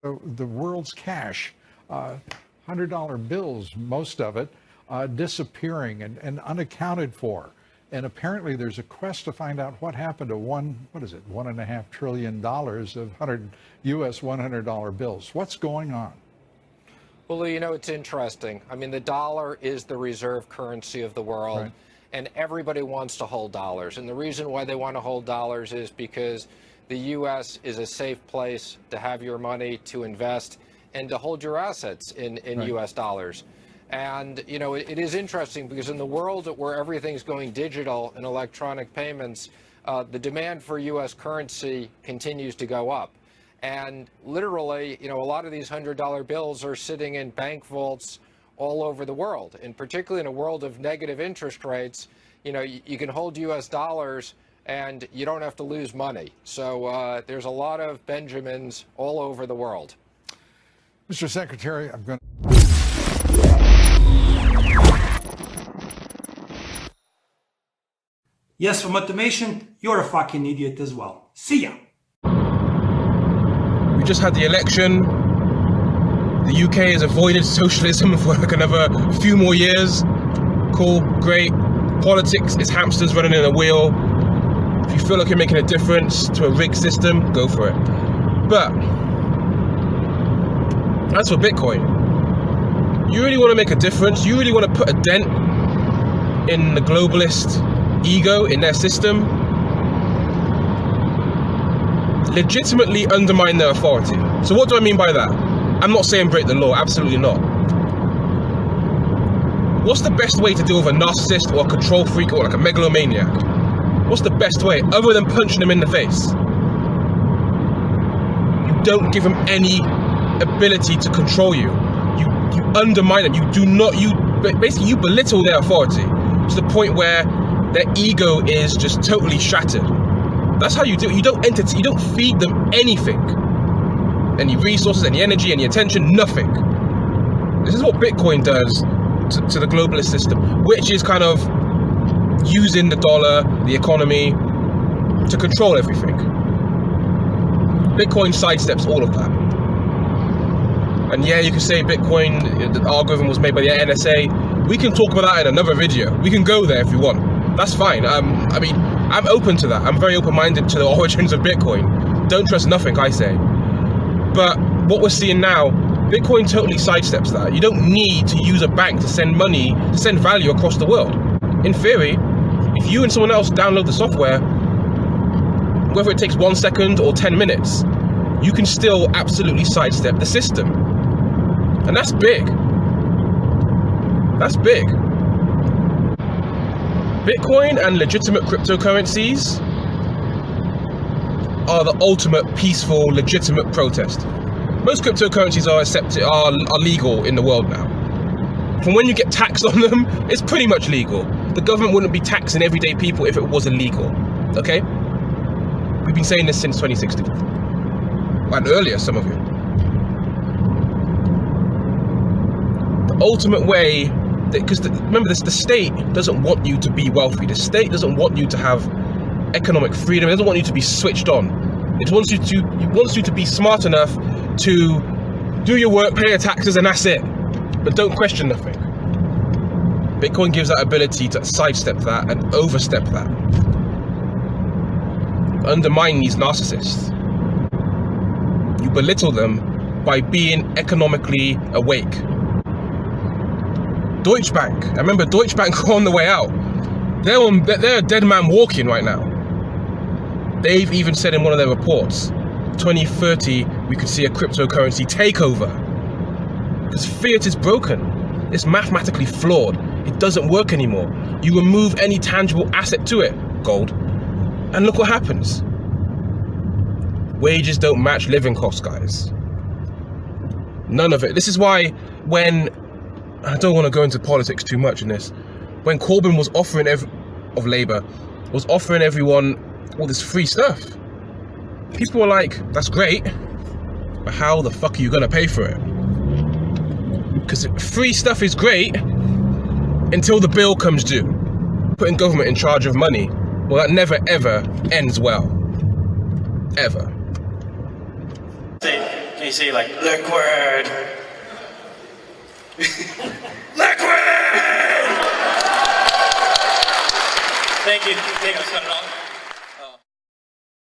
The world's cash, $100 bills, most of it, disappearing and unaccounted for. And apparently there's a quest to find out what happened to $1.5 trillion of US $100 bills. What's going on? Well, you know, it's interesting. I mean, the dollar is the reserve currency of the world, right, and everybody wants to hold dollars. And the reason why they want to hold dollars is because the U.S. is a safe place to have your money, to invest, and to hold your assets in right, U.S. dollars. And, you know, it is interesting because in the world where everything's going digital and electronic payments, the demand for U.S. currency continues to go up. And literally, you know, a lot of these $100 bills are sitting in bank vaults all over the world. And particularly in a world of negative interest rates, you know, you can hold U.S. dollars and you don't have to lose money. So there's a lot of Benjamins all over the world. Mr. Secretary, I'm going to... Yes, from automation, you're a fucking idiot as well. See ya. We just had the election. The UK has avoided socialism for like another few more years. Cool, great. Politics is hamsters running in a wheel. If you feel like you're making a difference to a rigged system, go for it. But as for Bitcoin, you really want to make a difference? You really want to put a dent in the globalist ego, in their system? Legitimately undermine their authority. So what do I mean by that? I'm not saying break the law, absolutely not. What's the best way to deal with a narcissist or a control freak or like a megalomaniac? What's the best way other than punching them in the face? You don't give them any ability to control you. You undermine them. You belittle their authority to the point where their ego is just totally shattered. That's how you do it. You don't feed them anything. Any resources, any energy, any attention, nothing. This is what Bitcoin does to the globalist system, which is kind of using the dollar, the economy, to control everything. Bitcoin sidesteps all of that. And yeah, you can say Bitcoin, the algorithm was made by the NSA. We can talk about that in another video. We can go there if you want. That's fine. I mean, I'm open to that. I'm very open-minded to the origins of Bitcoin. Don't trust nothing I say. But what we're seeing now, Bitcoin totally sidesteps that. You don't need to use a bank to send money, to send value across the world. In theory, if you and someone else download the software, whether it takes 1 second or 10 minutes, you can still absolutely sidestep the system. And that's big. That's big. Bitcoin and legitimate cryptocurrencies are the ultimate peaceful, legitimate protest. Most cryptocurrencies are legal in the world now. From when you get taxed on them, it's pretty much legal. The government wouldn't be taxing everyday people if it was illegal, okay? We've been saying this since 2016. And earlier, some of you. The ultimate way, because remember this, the state doesn't want you to be wealthy. The state doesn't want you to have economic freedom. It doesn't want you to be switched on. It wants you to be smart enough to do your work, pay your taxes, and that's it. But don't question nothing. Bitcoin gives that ability to sidestep that and overstep that. You undermine these narcissists. You belittle them by being economically awake. Deutsche Bank. I remember Deutsche Bank were on the way out. They're a dead man walking right now. They've even said in one of their reports, 2030, we could see a cryptocurrency takeover. Because fiat is broken. It's mathematically flawed. It doesn't work anymore. You remove any tangible asset to it, gold, and look what happens. Wages don't match living costs, guys. None of it. This is why when, I don't want to go into politics too much in this, when Corbyn was offering of Labour, was offering everyone all this free stuff, people were like, that's great, but how the fuck are you going to pay for it? Because free stuff is great until the bill comes due. Putting government in charge of money, well, that never ever ends well. Ever. Can you say like liquid? Liquid! Thank you. Thank you.